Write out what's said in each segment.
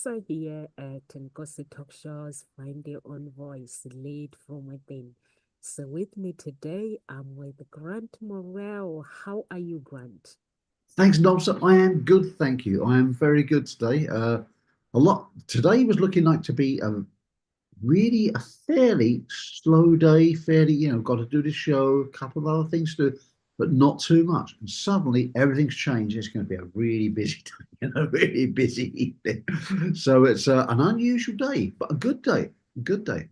Nosa here at Ngozi Talk Shows, Find Your Own Voice, Lead from Within. So with me today, I'm with Grant Morrell. How are you, Grant? Thanks, Nobster. I am good, thank you. I am very good today. A lot today was looking like to be really a fairly slow day. Fairly, got to do the show, a couple of other things to do, but not too much. And suddenly everything's changed. It's going to be a really busy day, really busy evening. So it's an unusual day, but a good day. A good day.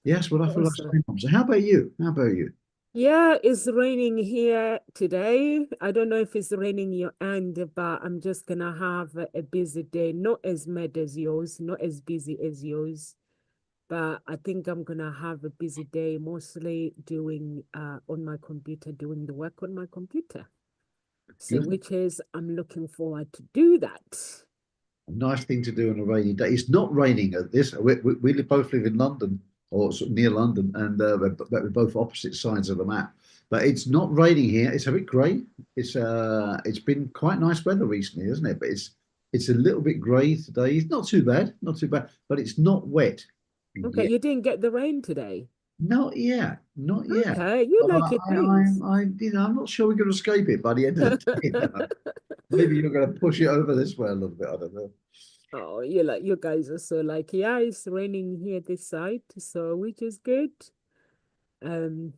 Yes, what I feel like Awesome. saying. Nobster. How about you? How about you? Yeah, it's raining here today. I don't know if it's raining your end, but I'm just gonna have a busy day. Not as mad as yours, not as busy as yours. But I think I'm gonna have a busy day, mostly doing on my computer, doing the work on my computer. So Good. which is I'm looking forward to do that. A nice thing to do on a rainy day. It's not raining at this. We both live in London or sort of near London, and we're both opposite sides of the map. But it's not raining here. It's a bit grey. It's been quite nice weather recently, isn't it? But it's a little bit grey today. It's not too bad, not too bad. But it's not wet Okay, yet. you didn't get the rain today. Not yet. Not yet. Okay, you But like it nice. I'm not sure we're going to escape it by the end of the day. Maybe you're going to push it over this way a little bit. I don't know. Oh, you guys are so like, yeah, it's raining here this side, so which is good. Um,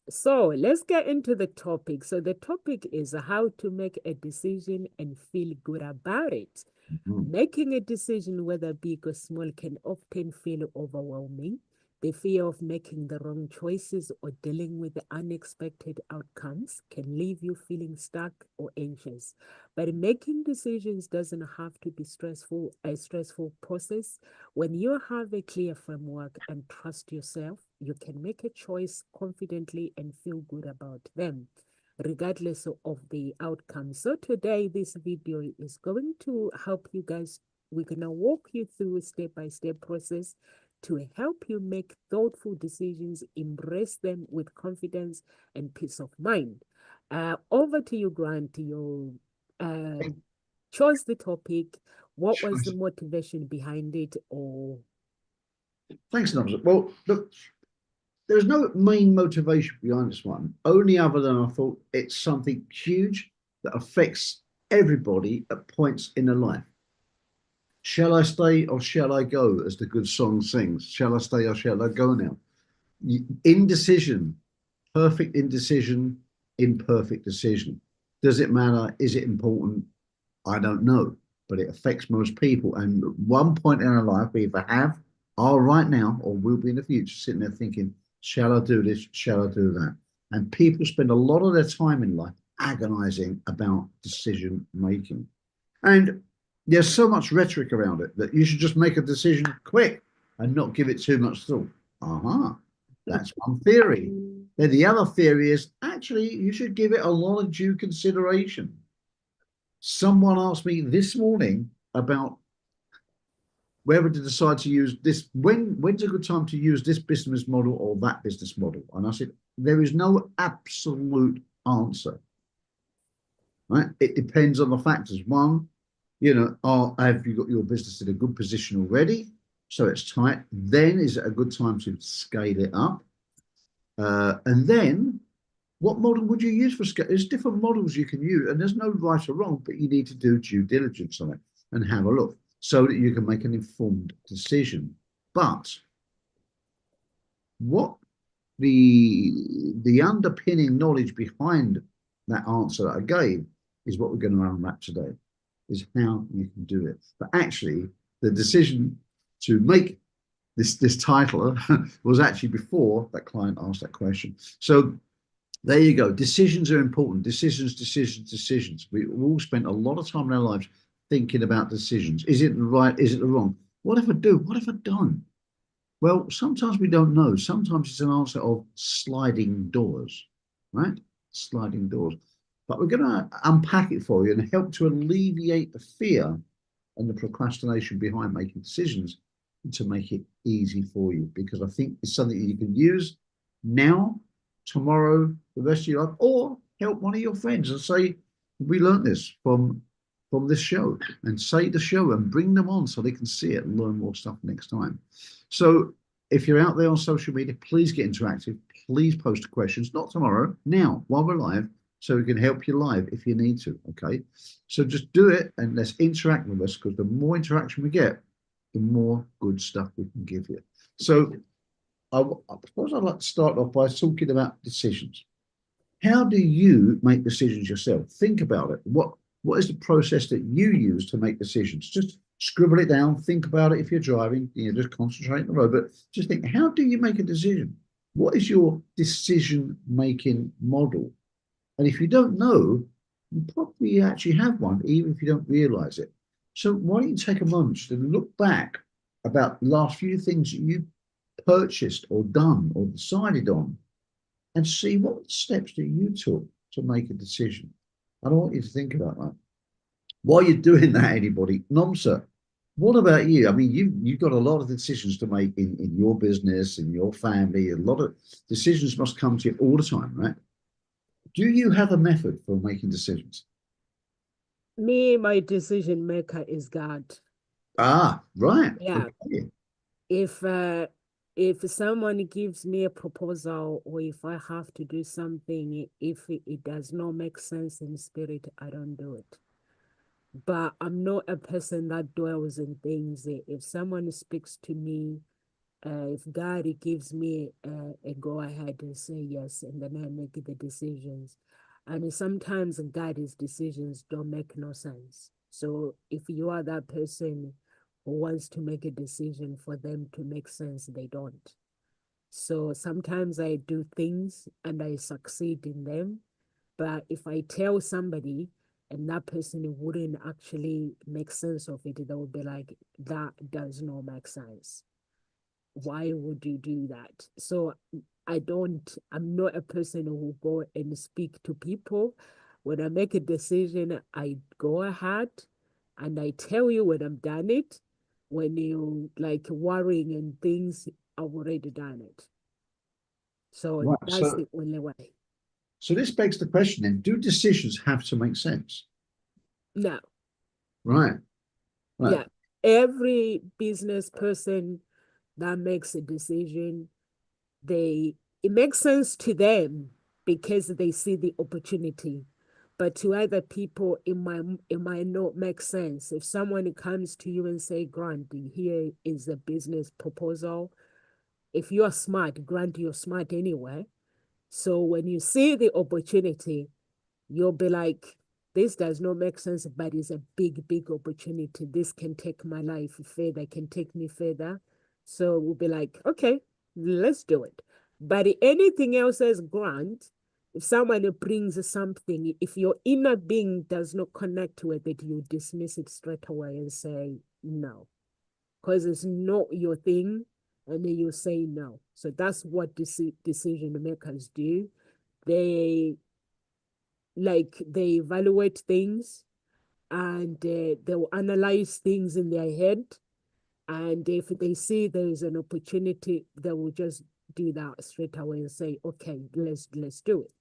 so let's get into the topic. So the topic is how to make a decision and feel good about it. Mhm. Making a decision, whether big or small, can often feel overwhelming. The fear of making the wrong choices or dealing with the unexpected outcomes can leave you feeling stuck or anxious. But making decisions doesn't have to be a stressful process. When you have a clear framework and trust yourself, you can make a choice confidently and feel good about them, regardless of the outcome. So today, this video is going to help you guys. We're going to walk you through a step-by-step process to help you make thoughtful decisions, embrace them with confidence and peace of mind. Over to you, Grant. You chose the topic. What was the motivation behind it? Or Thanks, Nigel. Well, look, there's no main motivation behind this one, only other than I thought it's something huge that affects everybody at points in their life. Shall I stay or shall I go, as the good song sings? Shall I stay or shall I go now? Indecision, perfect indecision, imperfect decision. Does it matter? Is it important? I don't know, but it affects most people. And at one point in our life, we either have, are right now, or will be in the future, sitting there thinking, shall I do this? Shall I do that? And people spend a lot of their time in life agonizing about decision making. And there's so much rhetoric around it that you should just make a decision quick and not give it too much thought. Uh-huh. That's one theory. Then the other theory is actually you should give it a lot of due consideration. Someone asked me this morning about whether to decide to use this, when's a good time to use this business model or that business model. And I said, there is no absolute answer, right? It depends on the factors. One, have you got your business in a good position already? So it's tight. Then is it a good time to scale it up? And then what model would you use for scale? There's different models you can use, and there's no right or wrong, but you need to do due diligence on it and have a look so that you can make an informed decision. But what the underpinning knowledge behind that answer that I gave is what we're going to unwrap today, is how you can do it. But actually, the decision to make this title was actually before that client asked that question. So there you go. Decisions are important. Decisions, decisions, decisions. We all spent a lot of time in our lives thinking about decisions. Is it the right? Is it the wrong? What have I do? What have I done? Well, sometimes we don't know. Sometimes it's an answer of sliding doors, right? Sliding doors. But we're going to unpack it for you and help to alleviate the fear and the procrastination behind making decisions to make it easy for you. Because I think it's something that you can use now, tomorrow, the rest of your life, or help one of your friends and say, we learned this from from this show and say the show and bring them on so they can see it and learn more stuff next time. So if you're out there on social media, please get interactive. Please post questions, not tomorrow, now, while we're live, so we can help you live if you need to. Okay. So just do it and let's interact with us, because the more interaction we get, the more good stuff we can give you. So I suppose I'd like to start off by talking about decisions. How do you make decisions yourself? Think about it. What is the process that you use to make decisions? Just scribble it down. Think about it if you're driving. Just concentrate on the road. But just think, how do you make a decision? What is your decision-making model? And if you don't know, you probably actually have one, even if you don't realize it. So why don't you take a moment to look back about the last few things that you purchased or done or decided on, and see what steps that you took to make a decision. I don't want you to think about that. While you're doing that, anybody, Nomsa, what about you? I mean, you've got a lot of decisions to make in your business, in your family. A lot of decisions must come to you all the time, right? Do you have a method for making decisions? Me, my decision maker is God. Ah, right. Yeah. Okay. If someone gives me a proposal, or if I have to do something, if it does not make sense in spirit, I don't do it. But I'm not a person that dwells in things. If someone speaks to me, if God gives me a go ahead and say yes, and then I make the decisions. And sometimes God's decisions don't make no sense. So if you are that person who wants to make a decision for them to make sense, they don't. So sometimes I do things and I succeed in them. But if I tell somebody and that person wouldn't actually make sense of it, they will be like, that does not make sense. Why would you do that? So I'm not a person who will go and speak to people. When I make a decision, I go ahead and I tell you when I'm done it. When you like worrying and things, I've already done it. So Right. that's the only way. So this begs the question then, do decisions have to make sense? No. Right. Right. Yeah. Every business person that makes a decision, it makes sense to them because they see the opportunity. But to other people, it might not make sense. If someone comes to you and say, Grant, here is a business proposal. If you are smart, Grant, you're smart anyway. So when you see the opportunity, you'll be like, this does not make sense, but it's a big, big opportunity. This can take my life further, can take me further. So we'll be like, okay, let's do it. But anything else as Grant, if someone brings something, if your inner being does not connect with it, you dismiss it straight away and say no, because it's not your thing, and then you say no. So that's what decision makers do. They evaluate things, and they'll analyze things in their head, and if they see there's an opportunity, they will just do that straight away and say, okay, let's do it.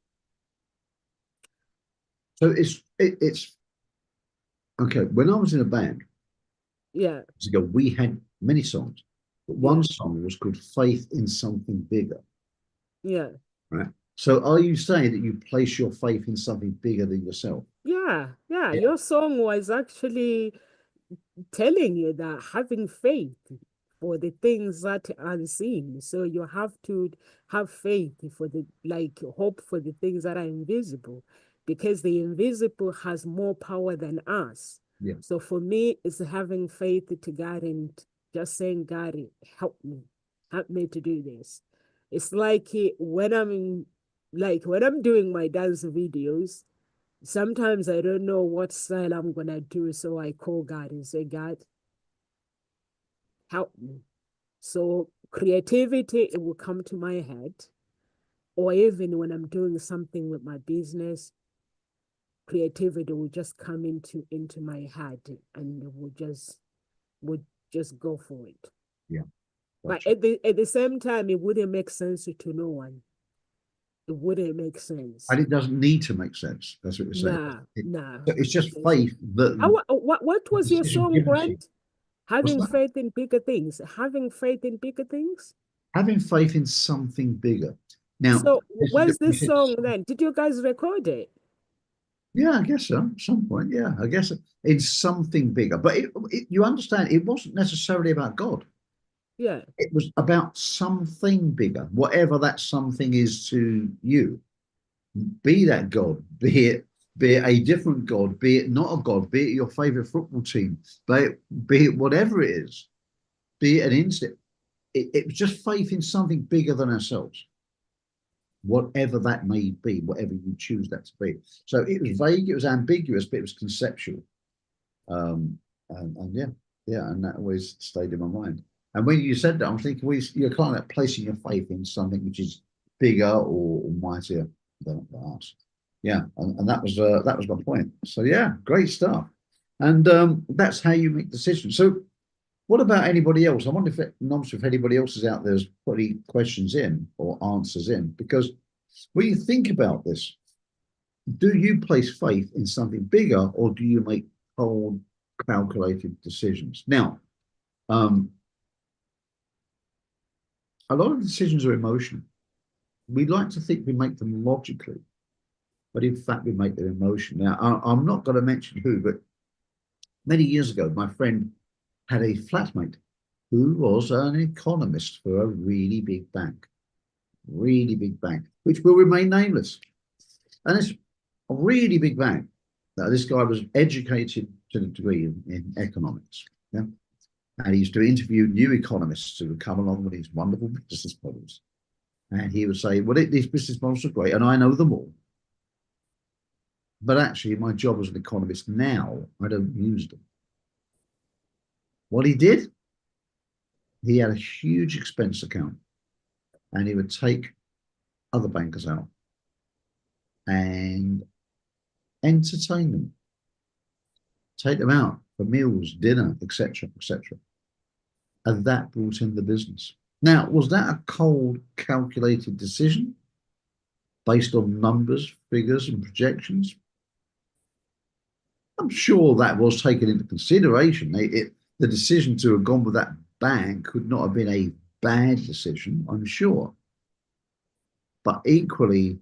So it's okay. When I was in a band, Yeah, years ago, we had many songs, but one song was called Faith in Something Bigger. yeah. Right. So are you saying that you place your faith in something bigger than yourself? Yeah, yeah. Yeah. Your song was actually telling you that having faith for the things that are unseen. So you have to have faith for hope for the things that are invisible, because the invisible has more power than us. Yeah. So for me, it's having faith to God and just saying, God, help me to do this. It's like when I'm doing my dance videos, sometimes I don't know what style I'm gonna do, so I call God and say, God, help me. So creativity, it will come to my head, or even when I'm doing something with my business, creativity will just come into my head, and would just go for it. Yeah. But Gotcha. at the same time, it wouldn't make sense to no one. It wouldn't make sense. And it doesn't need to make sense. That's what you're saying. Nah, It, nah. so it's just Because faith that what the was your decision song, given to you. Grant? What's Having that? faith in bigger things. Having faith in bigger things. Having faith in something bigger. Now, So this is where's you this said, song then? Did you guys record it? yeah, I guess so. At some point, yeah, I guess it's something bigger. But you understand, it wasn't necessarily about God. Yeah. It was about something bigger, whatever that something is to you. Be that God, be it a different God, be it not a God, be it your favorite football team, be it whatever it is, be it an instinct. It was just faith in something bigger than ourselves, whatever that may be, whatever you choose that to be. So it was vague, it was ambiguous, but it was conceptual. And yeah, and that always stayed in my mind. And when you said that, I'm thinking, you're kind of like placing your faith in something which is bigger or mightier than us. Yeah, and that was my point. So yeah, great stuff. And that's how you make decisions. So what about anybody else? I wonder if anybody else is out there has put any questions in or answers in, because when you think about this, do you place faith in something bigger or do you make cold, calculated decisions? Now, um, a lot of decisions are emotional. We like to think we make them logically, but in fact, we make them emotional. Now, I'm not going to mention who, but many years ago, my friend had a flatmate who was an economist for a really big bank, which will remain nameless. And it's a really big bank. Now, this guy was educated to the degree in economics. Yeah. And he used to interview new economists who would come along with these wonderful business models. And he would say, well, these business models are great, and I know them all. But actually, my job as an economist now, I don't use them. What he did, he had a huge expense account, and he would take other bankers out and entertain them, take them out for meals, dinner, etc., etc. And that brought in the business. Now, was that a cold, calculated decision based on numbers, figures, and projections? I'm sure that was taken into consideration. The decision to have gone with that bank could not have been a bad decision, I'm sure. But equally,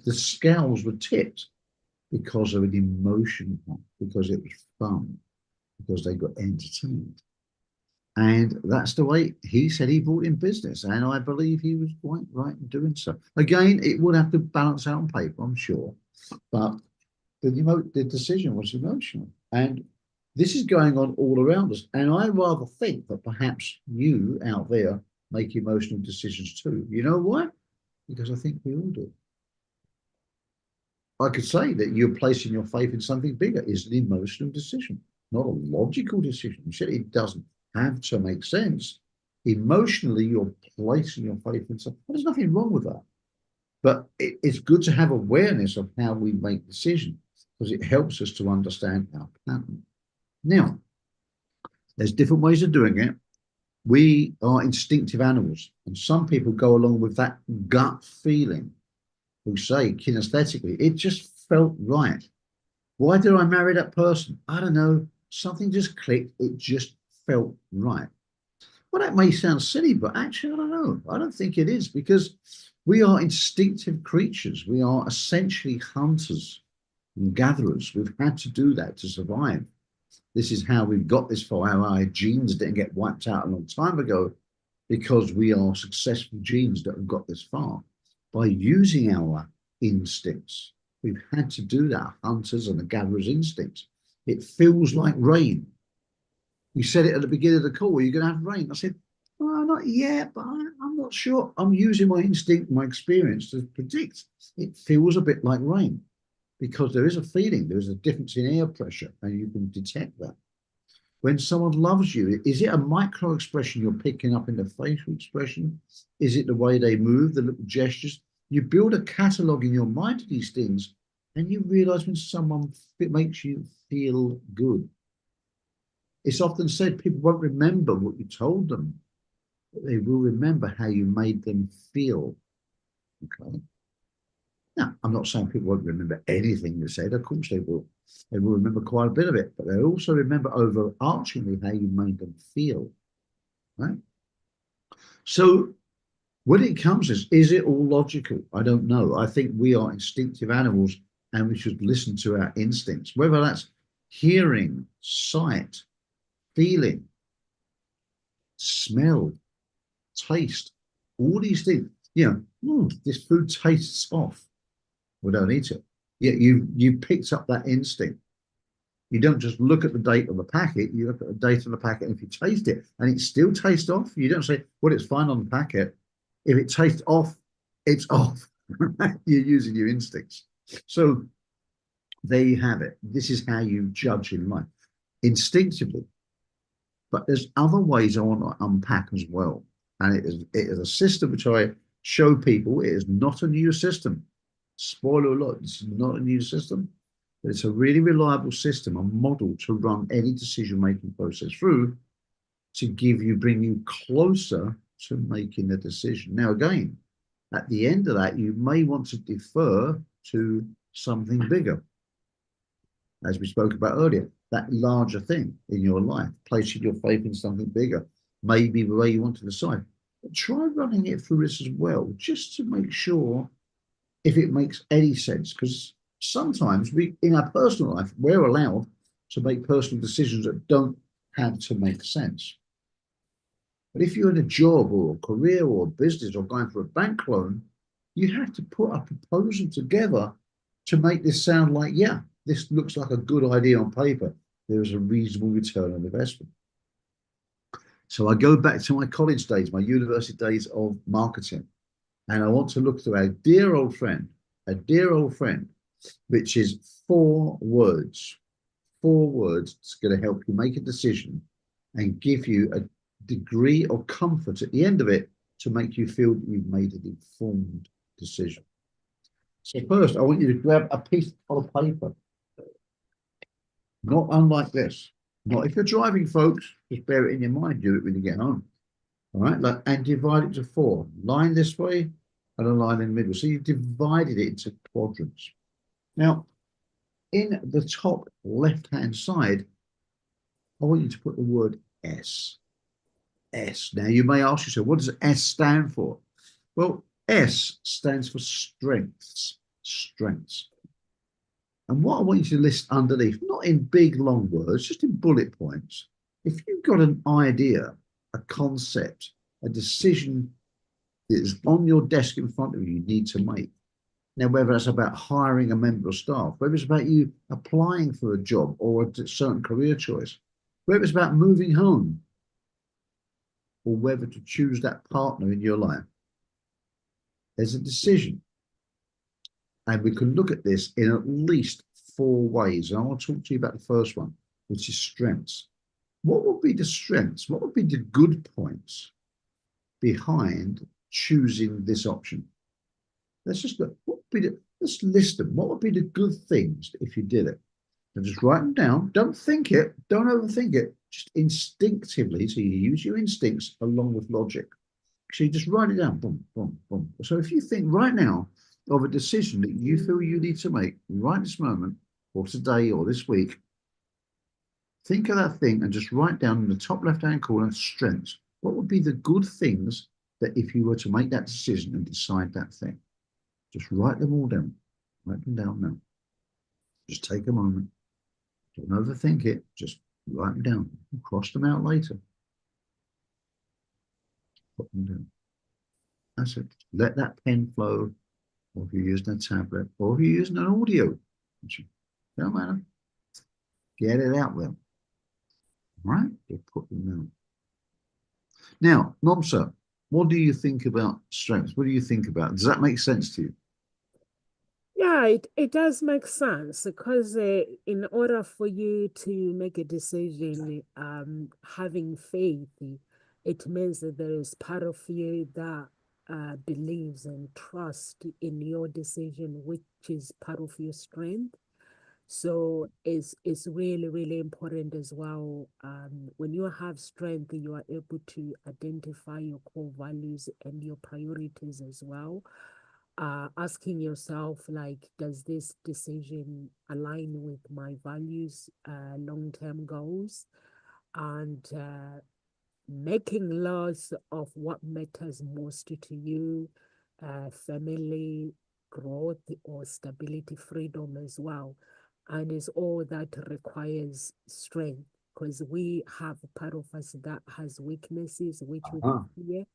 the scales were tipped because of an emotion, because it was fun, because they got entertained. And that's the way he said he brought in business. And I believe he was quite right in doing so. Again, it would have to balance out on paper, I'm sure. But the decision was emotional. And this is going on all around us. And I rather think that perhaps you out there make emotional decisions too. You know why? Because I think we all do. I could say that you're placing your faith in something bigger is an emotional decision, not a logical decision. It doesn't have to make sense. Emotionally, you're placing your faith in something. There's nothing wrong with that. But it's good to have awareness of how we make decisions because it helps us to understand our pattern. Now, there's different ways of doing it. We are instinctive animals, and some people go along with that gut feeling who say kinesthetically, it just felt right. Why did I marry that person? I don't know. Something just clicked. It just felt right. Well, that may sound silly, but actually, I don't know. I don't think it is because we are instinctive creatures. We are essentially hunters and gatherers. We've had to do that to survive. This is how we've got this far. Our genes didn't get wiped out a long time ago because we are successful genes that have got this far. By using our instincts, we've had to do that, hunters and the gatherers' instincts. It feels like rain. You said it at the beginning of the call, you're going to have rain. I said, well, not yet, but I'm not sure. I'm using my instinct, my experience to predict. It feels a bit like rain because there is a feeling, there is a difference in air pressure, and you can detect that. When someone loves you, is it a micro expression you're picking up in the facial expression? Is it the way they move, the little gestures? You build a catalogue in your mind of these things, and you realize when someone makes you feel good. It's often said people won't remember what you told them, but they will remember how you made them feel. Okay. Now, I'm not saying people won't remember anything you said. Of course they will. They will remember quite a bit of it, but they'll also remember overarchingly how you made them feel. Right? So when it comes to, is it all logical? I don't know. I think we are instinctive animals and we should listen to our instincts, whether that's hearing, sight, feeling, smell, taste, all these things. You know, this food tastes off. We don't eat it. Yet you picked up that instinct. You don't just look at the date on the packet, you look at the date on the packet, and if you taste it and it still tastes off, you don't say, well, it's fine on the packet. If it tastes off, it's off. You're using your instincts. So there you have it. This is how you judge in life instinctively. But there's other ways I want to unpack as well. And it is a system which I show people. It is not a new system. Spoiler alert, it's not a new system. But it's a really reliable system, a model to run any decision-making process through to bring you closer to making a decision. Now, again, at the end of that, you may want to defer to something bigger, as we spoke about earlier, that larger thing in your life, placing your faith in something bigger, maybe the way you want to decide. But try running it through this as well, just to make sure if it makes any sense. Because sometimes in our personal life, we're allowed to make personal decisions that don't have to make sense. But if you're in a job or a career or a business or going for a bank loan, you have to put a proposal together to make this sound like, yeah, this looks like a good idea on paper. There is a reasonable return on investment. So I go back to my college days, my university days of marketing, and I want to look to a dear old friend, which is 4 words. 4 words that's going to help you make a decision and give you a degree of comfort at the end of it to make you feel that you've made an informed decision. So first, I want you to grab a piece of paper, not unlike this. Not if you're driving, folks, just bear it in your mind, do it when you get home. All right, and divide it to 4. Line this way and a line in the middle. So you've divided it into quadrants. Now, in the top left-hand side, I want you to put the word S. S. Now, you may ask yourself, what does S stand for? Well, S stands for strengths. Strengths. And what I want you to list underneath, not in big, long words, just in bullet points. If you've got an idea, a concept, a decision that is on your desk in front of you need to make. Now, whether that's about hiring a member of staff, whether it's about you applying for a job or a certain career choice, whether it's about moving home, or whether to choose that partner in your life, there's a decision. And we can look at this in at least 4 ways. And I want to talk to you about the first one, which is strengths. What would be the strengths? What would be the good points behind choosing this option? Let's just look. Let's list them. What would be the good things if you did it? And just write them down. Don't think it. Don't overthink it. Just instinctively. So you use your instincts along with logic. So you just write it down. Boom, boom, boom. So if you think right now of a decision that you feel you need to make right this moment, or today, or this week, think of that thing and just write down in the top left-hand corner strengths. What would be the good things that if you were to make that decision and decide that thing? Just write them all down. Write them down now. Just take a moment. Don't overthink it. Just write them down. Cross them out later. Put them down. That's it. Let that pen flow, or if you're using a tablet, or if you're using an audio. Don't matter. Get it out there. Right? You put them down. Now, Nomsa, what do you think about strengths? What do you think about? Does that make sense to you? Yeah, it does make sense because in order for you to make a decision, having faith, it means that there is part of you that believes and trusts in your decision, which is part of your strength. So it's really, really important as well. When you have strength, you are able to identify your core values and your priorities as well. asking yourself, like, does this decision align with my values, long-term goals, and making laws of what matters most to you, family, growth, or stability, freedom as well. And it's all that requires strength, because we have a part of us that has weaknesses, which we Uh-huh. fear.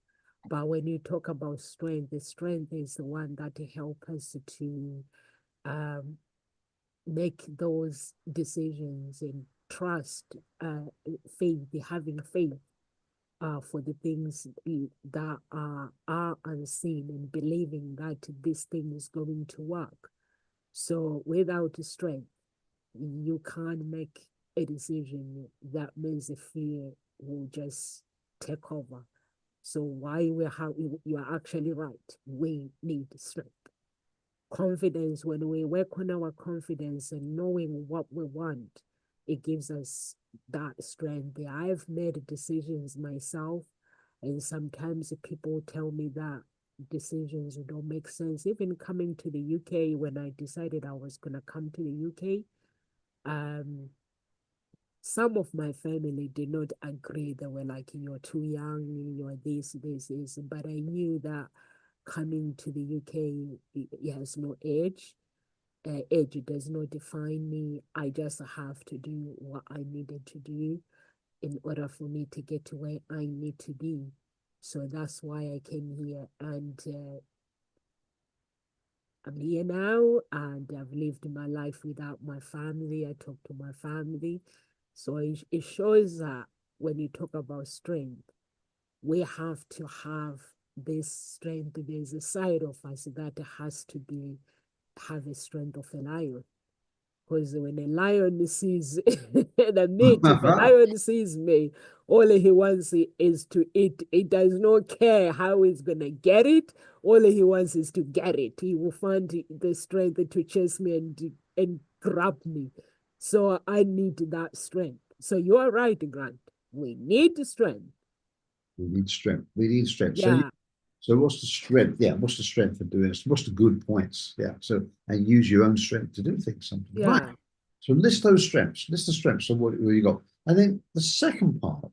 But when you talk about strength, the strength is the one that help us to um, make those decisions and trust, faith, having faith for the things that are unseen, and believing that this thing is going to work. So without strength, you can't make a decision. That means the fear will just take over. So why we have, you are actually right. We need strength. Confidence, when we work on our confidence and knowing what we want, it gives us that strength. I've made decisions myself, and sometimes people tell me that decisions don't make sense. Even coming to the UK, when I decided I was going to come to the UK, some of my family did not agree. They were like, you're too young, you're this. But I knew that coming to the UK, it has no age. Age does not define me. I just have to do what I needed to do in order for me to get to where I need to be. So that's why I came here. And I'm here now, and I've lived my life without my family. I talk to my family. So it shows that when you talk about strength, we have to have this strength. There's a side of us that has to be have a strength of a lion. Because when a lion sees the meat, if a lion sees me, all he wants is to eat. He does not care how he's going to get it. All he wants is to get it. He will find the strength to chase me and grab me. So I need that strength. So you are right, Grant. We need strength. We need strength. We need strength. Yeah, So what's the strength? Yeah, what's the strength of doing this? What's the good points? Yeah. So and use your own strength to do things. Something right. yeah. So list those strengths. List the strengths of what you got. And then the second part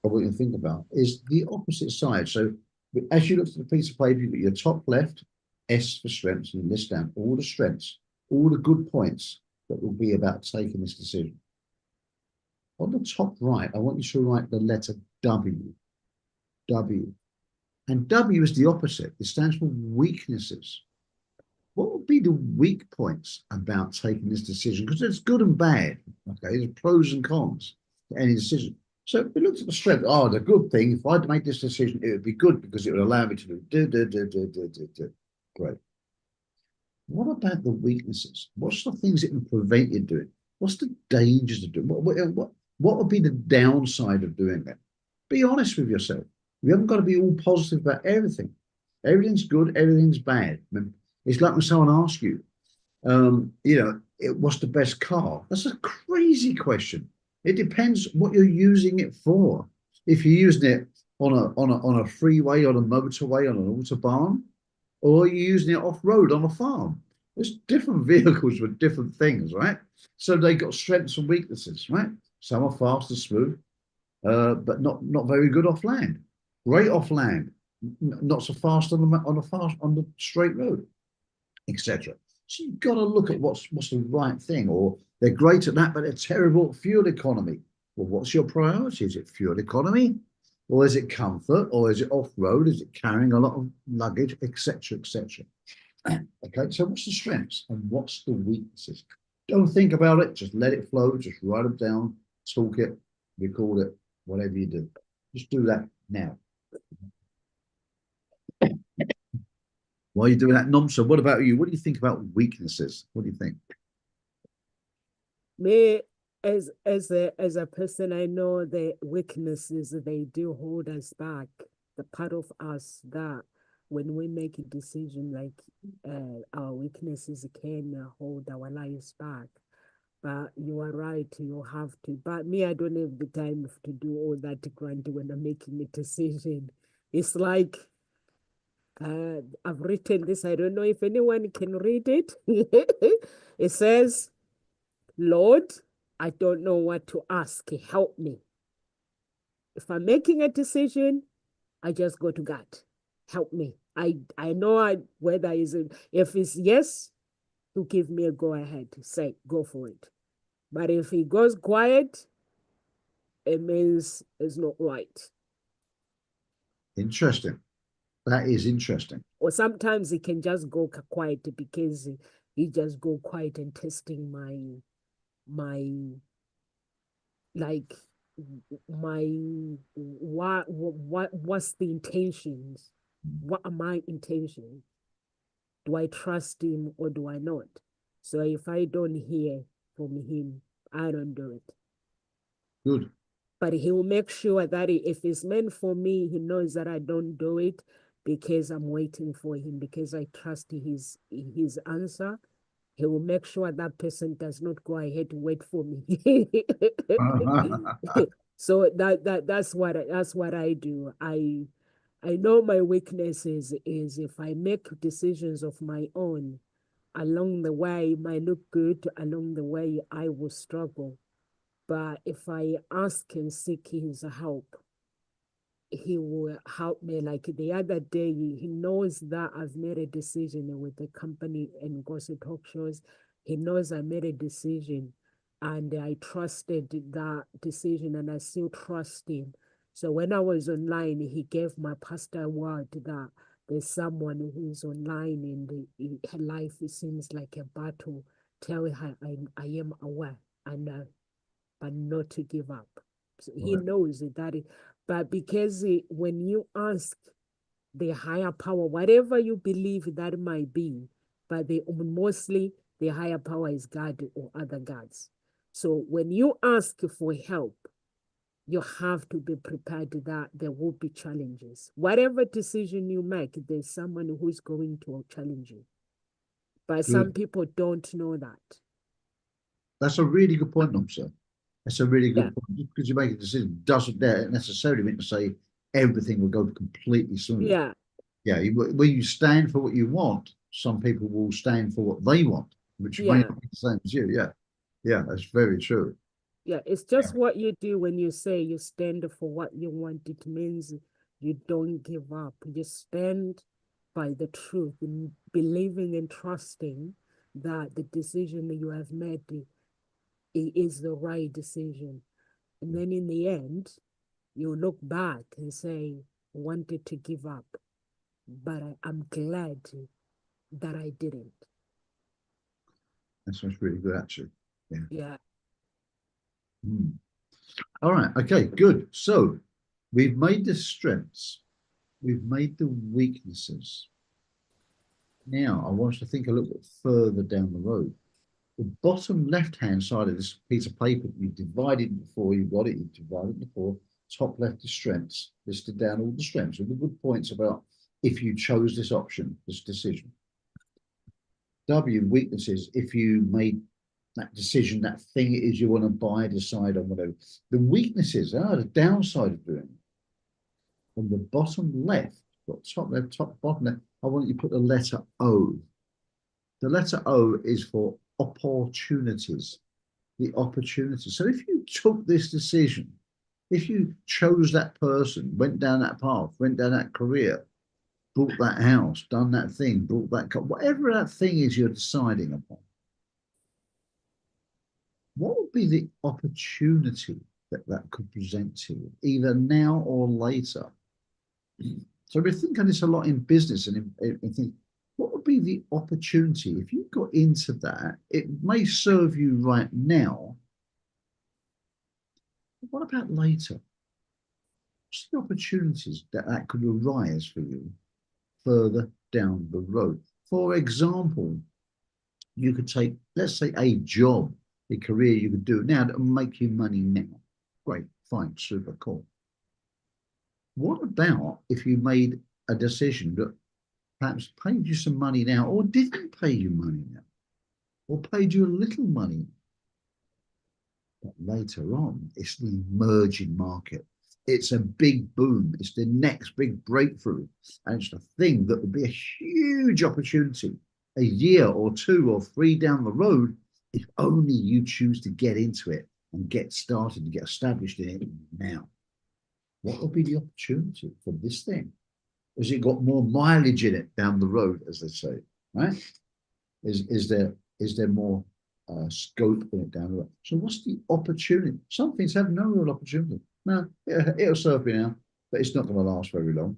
of what you think about is the opposite side. So as you look at the piece of paper, you've got your top left, S for strengths, and you list down all the strengths, all the good points that will be about taking this decision. On the top right, I want you to write the letter W. W. And W is the opposite. It stands for weaknesses. What would be the weak points about taking this decision? Because there's good and bad. Okay, there's pros and cons to any decision. So if we looked at the strength, oh, the good thing, if I'd make this decision, it would be good because it would allow me to do. Great. What about the weaknesses? What's the things that can prevent you doing? What's the dangers of doing? What would be the downside of doing that? Be honest with yourself. You haven't got to be all positive about everything. Everything's good, everything's bad. It's like when someone asks you, what's the best car? That's a crazy question. It depends what you're using it for. If you're using it on a freeway, on a motorway, on an autobahn, or you're using it off road on a farm. There's different vehicles with different things, right? So they got strengths and weaknesses, right? Some are fast and smooth, but not very good off land. Great off land, not so fast on the straight road, etc. So you've got to look at what's the right thing. Or they're great at that, but they're terrible at fuel economy. Well, what's your priority? Is it fuel economy, or is it comfort, or is it off road? Is it carrying a lot of luggage, etc., etc.? Okay, so what's the strengths and what's the weaknesses? Don't think about it. Just let it flow. Just write them down, talk it, record it, whatever you do. Just do that now. While you're doing that, Nomsa, what about you? What do you think about weaknesses? What do you think? Me, as a person, I know the weaknesses, they do hold us back. The part of us that when we make a decision, like our weaknesses can hold our lives back. But you are right, you have to. But me, I don't have the time to do all that, Grant, when I'm making a decision. It's like I've written this. I don't know if anyone can read it. It says, Lord, I don't know what to ask. Help me. If I'm making a decision, I just go to God. Help me. I know whether if it's yes, to give me a go ahead. Say, go for it. But if he goes quiet, it means it's not right. Interesting. That is interesting. Or sometimes he can just go quiet because he just go quiet and testing my like what's the intentions? What are my intentions? Do I trust him or do I not? So if I don't hear from him, I don't do it. Good. But he will make sure that if it's meant for me, he knows that I don't do it because I'm waiting for him, because I trust his answer. He will make sure that person does not go ahead to wait for me. So that's what I do. I know my weaknesses is if I make decisions of my own, along the way it might look good, along the way I will struggle. But if I ask and seek his help, he will help me. Like the other day, he knows that I've made a decision with the company and Gossip Talk Shows. He knows I made a decision and I trusted that decision and I still trust him. So when I was online, he gave my pastor a word that there's someone who's online and her life seems like a battle. Tell her I am aware and but not to give up. So he Right. knows that, but because when you ask the higher power, whatever you believe that might be, but mostly the higher power is God or other gods. So when you ask for help, you have to be prepared that there will be challenges. Whatever decision you make, there's someone who's going to challenge you. But some Good. people don't know that. That's a really good point, sir. That's a really Yeah, good point. Just because you make a decision doesn't necessarily mean to say everything will go completely smooth. yeah, Yeah, when you stand for what you want, some people will stand for what they want, which may yeah. not be the same as you. Yeah, yeah, that's very true. Yeah, it's just what you do when you say you stand for what you want. It means you don't give up. You stand by the truth and believing and trusting that the decision that you have made is the right decision. And then in the end, you look back and say, I wanted to give up, but I'm glad that I didn't. That sounds really good, actually. Yeah. Yeah. Hmm. All right. Okay. Good. So we've made the strengths. We've made the weaknesses. Now I want us to think a little bit further down the road. The bottom left-hand side of this piece of paper, you divided before you got it, you divided before, top left is strengths, listed down all the strengths, all the good points about if you chose this option, this decision. W, weaknesses, if you made that decision, that thing it is you want to buy, decide on, whatever. The weaknesses are the downside of doing it. On the bottom left, got top left, top bottom left, I want you to put the letter O. The letter O is for opportunities. The opportunity. So if you took this decision, if you chose that person, went down that path, went down that career, bought that house, done that thing, bought that car, whatever that thing is you're deciding upon, what would be the opportunity that that could present to you, either now or later? So we think on this a lot in business and think, what would be the opportunity if you got into that? It may serve you right now. But what about later? What's the opportunities that that could arise for you further down the road? For example, you could take, let's say, a job, a career you could do now that will make you money now. Great, fine, super cool. What about if you made a decision that perhaps paid you some money now or didn't pay you money now or paid you a little money? But later on, it's the emerging market. it's a big boom. It's the next big breakthrough. And it's the thing that would be a huge opportunity a year or 2 or 3 down the road if only you choose to get into it and get started and get established in it now. What will be the opportunity for this thing? Has it got more mileage in it down the road, as they say, right? Is there more scope in it down the road? So what's the opportunity? Some things have no real opportunity. No, it'll serve me now, but it's not going to last very long.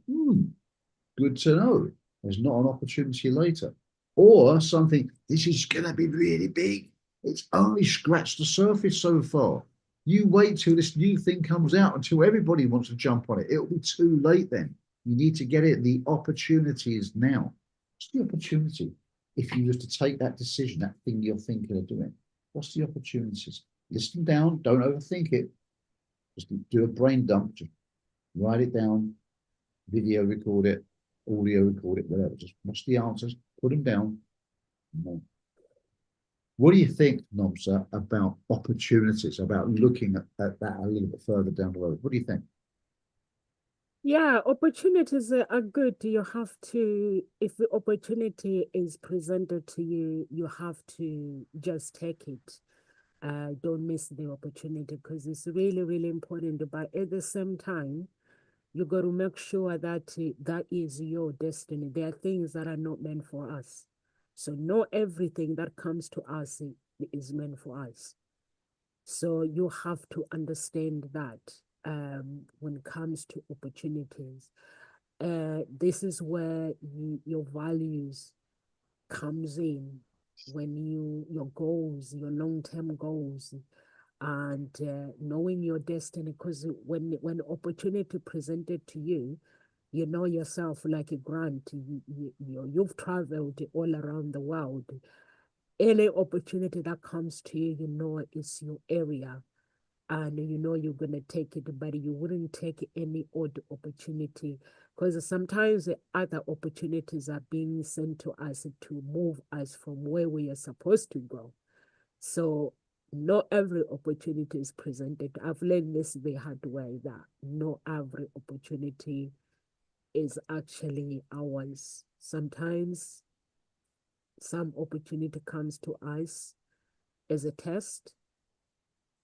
Good to know. There's not an opportunity later. Or something, this is going to be really big. It's only scratched the surface so far. You wait till this new thing comes out until everybody wants to jump on it. It'll be too late then. You need to get it. The opportunity is now. What's the opportunity? If you just to take that decision, that thing you're thinking of doing, what's the opportunities? Listen down. Don't overthink it. Just do a brain dump. Just write it down. Video record it. Audio record it. Whatever. Just what's the answers? Put them down. What do you think, Nomsa, about opportunities, about looking at that a little bit further down the road? What do you think? Yeah, opportunities are good. You have to, if the opportunity is presented to you, you have to just take it. Don't miss the opportunity because it's really, really important. But at the same time, you got to make sure that that is your destiny. There are things that are not meant for us. So not everything that comes to us is meant for us. So you have to understand that when it comes to opportunities, this is where your values comes in when your goals, your long-term goals, and knowing your destiny. Because when opportunity presented to you, you know yourself like a Grant. You've traveled all around the world. Any opportunity that comes to you, you know it's your area, and you know you're going to take it, but you wouldn't take any odd opportunity because sometimes other opportunities are being sent to us to move us from where we are supposed to go. So not every opportunity is presented. I've learned this the hard way that not every opportunity is actually ours. Sometimes some opportunity comes to us as a test,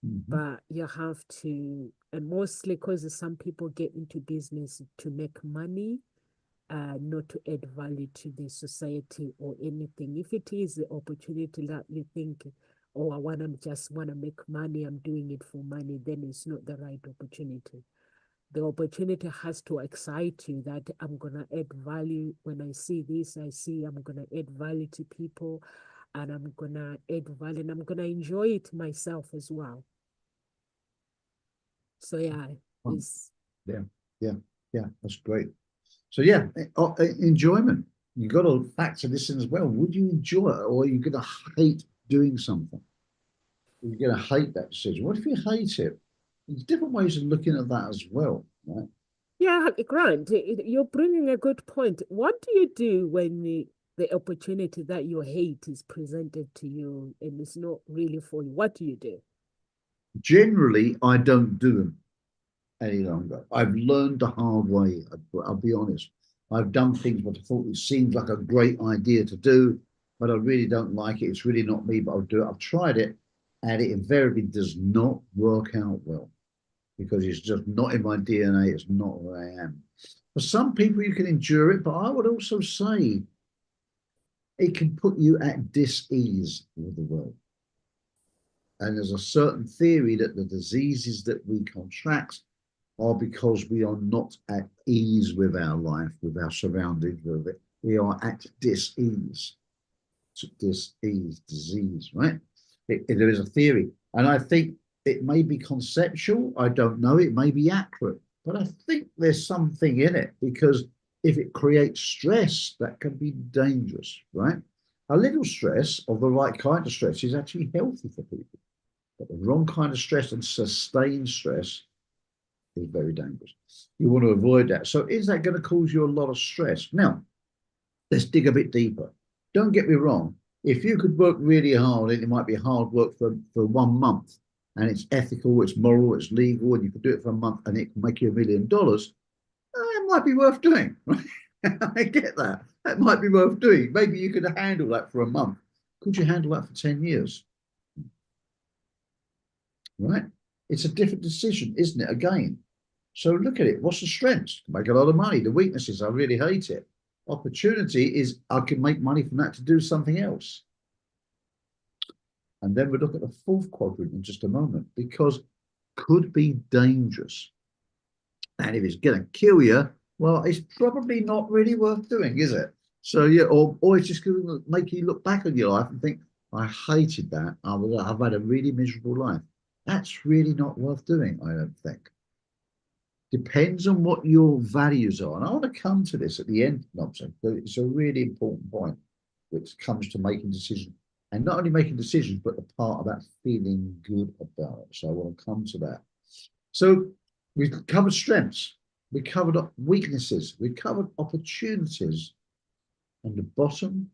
but you have to, and mostly because some people get into business to make money, not to add value to the society or anything. If it is the opportunity that you think, oh, just want to make money, I'm doing it for money, then it's not the right opportunity. The opportunity has to excite you that I'm going to add value. When I see this, I see I'm going to add value to people and I'm going to add value and I'm going to enjoy it myself as well. So yeah, it's... Yeah, that's great. So yeah, enjoyment. You got to factor this in as well. Would you enjoy it or are you going to hate doing something? You're going to hate that decision. What if you hate it? There's different ways of looking at that as well, right? Yeah, Grant, you're bringing a good point. What do you do when the opportunity that you hate is presented to you and it's not really for you? What do you do? Generally, I don't do them any longer. I've learned the hard way. I'll be honest. I've done things what I thought it seemed like a great idea to do, but I really don't like it. It's really not me, but I'll do it. I've tried it, and it invariably does not work out well because it's just not in my DNA. It's not who I am. For some people, you can endure it, but I would also say it can put you at dis-ease with the world. And there's a certain theory that the diseases that we contract are because we are not at ease with our life, with our surroundings, with it. We are at dis-ease. Dis-ease, disease, right? There is a theory. And I think it may be conceptual. I don't know. It may be accurate. But I think there's something in it because if it creates stress, that can be dangerous, right? A little stress of the right kind of stress is actually healthy for people. But the wrong kind of stress and sustained stress is very dangerous. You want to avoid that. So is that going to cause you a lot of stress? Now, let's dig a bit deeper. Don't get me wrong. If you could work really hard, it might be hard work for 1 month and it's ethical, it's moral, it's legal, and you can do it for a month and it can make you $1 million, it might be worth doing. Right? I get that. That might be worth doing. Maybe you could handle that for a month. Could you handle that for 10 years? Right? It's a different decision, isn't it? Again. So look at it. What's the strengths? Make a lot of money. The weaknesses, I really hate it. Opportunity is I can make money from that to do something else. And then we look at the fourth quadrant in just a moment, because could be dangerous. And if it's going to kill you, well, it's probably not really worth doing, is it? So yeah, or it's just going to make you look back on your life and think, I hated that. I've had a really miserable life. That's really not worth doing, I don't think. Depends on what your values are. And I want to come to this at the end, Nobson, but it's a really important point which comes to making decisions. And not only making decisions, but the part about feeling good about it. So I want to come to that. So we've covered strengths, we covered weaknesses, we covered opportunities. And the bottom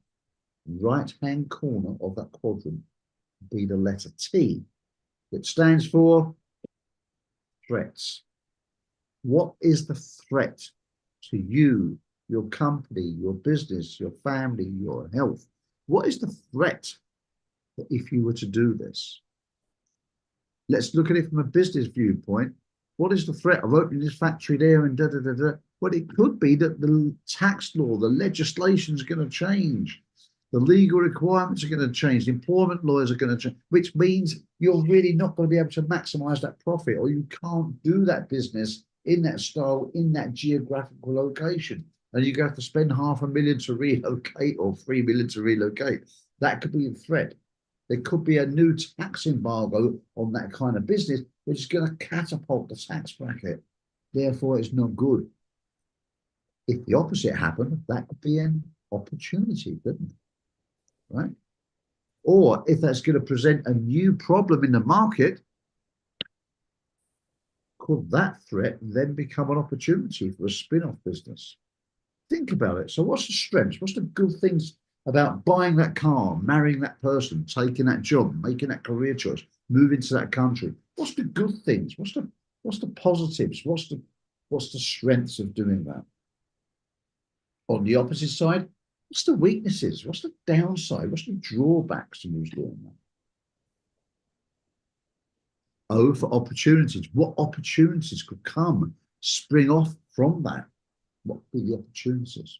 right-hand corner of that quadrant will be the letter T, which stands for threats. What is the threat to you, your company, your business, your family, your health? What is the threat that if you were to do this? Let's look at it from a business viewpoint. What is the threat of opening this factory there and da-da-da-da? Well, it could be that the tax law, the legislation is going to change. The legal requirements are going to change. The employment laws are going to change, which means you're really not going to be able to maximize that profit, or you can't do that business in that style, in that geographical location. And you're going to have to spend $500,000 to relocate or $3 million to relocate. That could be a threat. There could be a new tax embargo on that kind of business, which is going to catapult the tax bracket. Therefore, it's not good. If the opposite happened, that could be an opportunity, couldn't it? Right? Or if that's going to present a new problem in the market, could that threat then become an opportunity for a spin-off business? Think about it. So what's the strengths? What's the good things about buying that car, marrying that person, taking that job, making that career choice, moving to that country? What's the good things? What's the positives? What's the strengths of doing that? On the opposite side, what's the weaknesses? What's the downside? What's the drawbacks to who's doing that? O for opportunities. What opportunities could come, spring off from that? What would be the opportunities?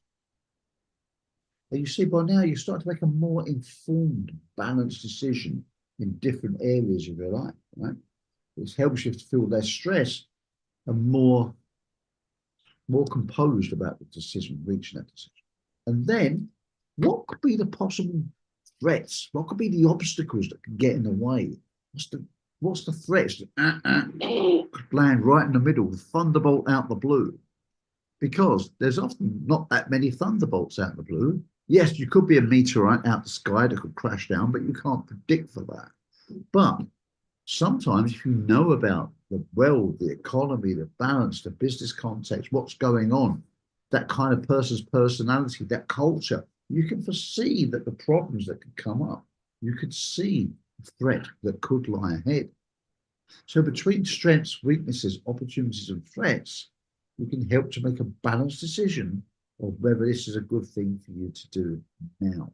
And you see, by now, you start to make a more informed, balanced decision in different areas of your life, right? It helps you to feel less stress and more composed about the decision, reaching that decision. And then, what could be the possible threats? What could be the obstacles that could get in the way? What's the threats that land right in the middle, thunderbolt out the blue? Because there's often not that many thunderbolts out the blue. Yes, you could be a meteorite out the sky that could crash down, but you can't predict for that. But sometimes if you know about the world, the economy, the balance, the business context, what's going on, that kind of person's personality, that culture, you can foresee that the problems that could come up, you could see the threat that could lie ahead. So between strengths, weaknesses, opportunities, and threats, you can help to make a balanced decision of whether this is a good thing for you to do now.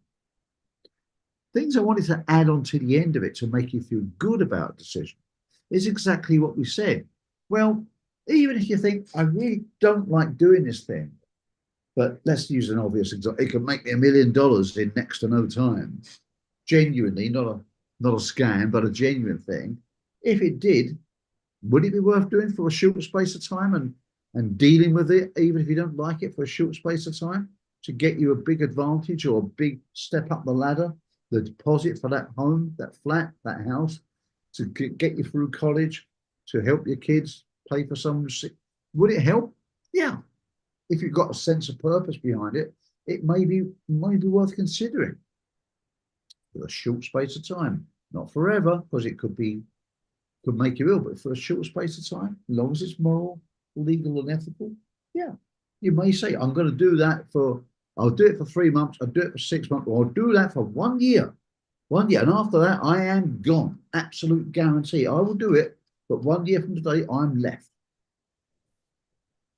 Things I wanted to add on to the end of it to make you feel good about a decision is exactly what we said. Well, even if you think, I really don't like doing this thing, but let's use an obvious example. It can make me $1 million in next to no time. Genuinely, not a scam, but a genuine thing. If it did, would it be worth doing for a short space of time and dealing with it, even if you don't like it, for a short space of time, to get you a big advantage or a big step up the ladder, the deposit for that home, that flat, that house, to get you through college, to help your kids pay for some sick? Would it help? Yeah. If you've got a sense of purpose behind it, it may be worth considering for a short space of time. Not forever, because it could make you ill, but for a short space of time, as long as it's moral, legal, and ethical, yeah. You may say, I'm going to do that I'll do it for 3 months, I'll do it for 6 months, or I'll do that for 1 year. 1 year. And after that, I am gone. Absolute guarantee. I will do it. But 1 year from today, I'm left.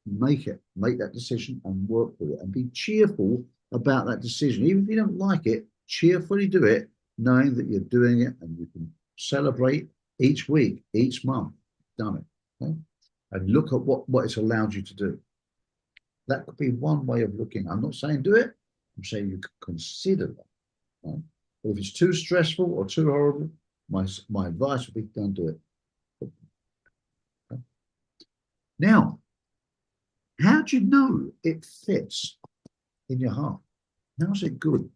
Make that decision and work with it and be cheerful about that decision. Even if you don't like it, cheerfully do it, knowing that you're doing it and you can celebrate each week, each month. Done it. Okay? And look at what it's allowed you to do. That could be one way of looking. I'm not saying do it. I'm saying you could consider that. Right? But if it's too stressful or too horrible, my advice would be don't do it. Okay? Now, how do you know it fits in your heart? How's it good?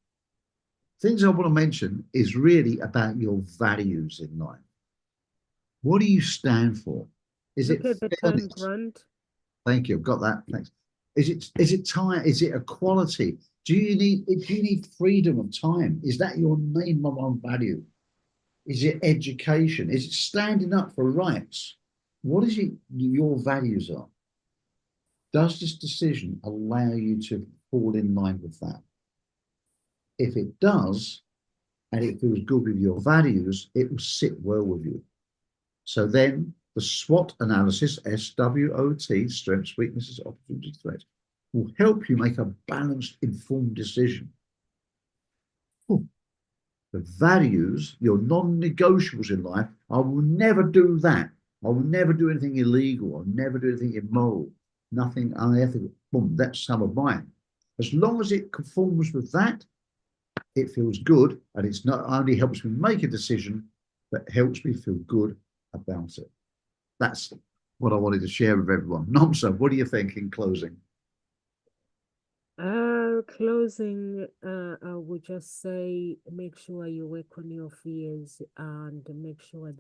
Things I want to mention is really about your values in life. What do you stand for? Is Look it at the time, fairness? Grant. Thank you. Got that. Thanks. Is it time? Is it equality? Do you need freedom of time? Is that your main one value? Is it education? Is it standing up for rights? What is it your values are? Does this decision allow you to fall in line with that? If it does, and it feels good with your values, it will sit well with you. So then the SWOT analysis, SWOT, strengths, weaknesses, opportunities, threats, will help you make a balanced, informed decision. The values, your non-negotiables in life, I will never do that. I will never do anything illegal. I'll never do anything immoral, nothing unethical. Boom, that's some of mine. As long as it conforms with that, it feels good. And it's not only helps me make a decision, but helps me feel good about it. That's what I wanted to share with everyone. Nomsa, what do you think in closing? Closing, I would just say make sure you work on your fears and make sure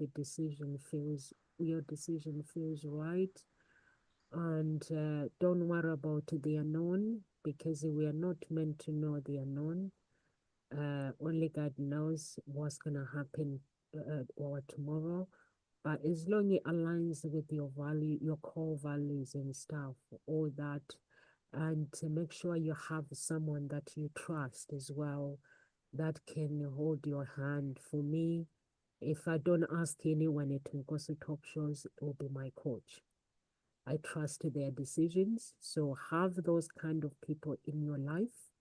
your decision feels right. And don't worry about the unknown because we are not meant to know the unknown. Only God knows what's gonna happen or tomorrow. But as long as it aligns with your value, your core values and stuff, all that, and to make sure you have someone that you trust as well that can hold your hand. For me, if I don't ask anyone at Nkosi Talk Shows, it will be my coach. I trust their decisions. So have those kind of people in your life.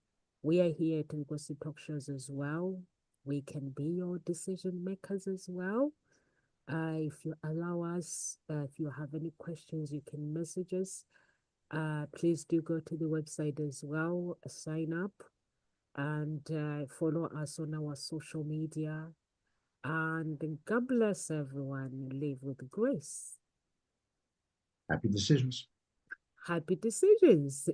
We are here at Nkosi Talk Shows as well. We can be your decision makers as well. If you allow us, if you have any questions, you can message us. Please do go to the website as well, sign up, and follow us on our social media. And God bless everyone. Live with grace. Happy decisions. Happy decisions.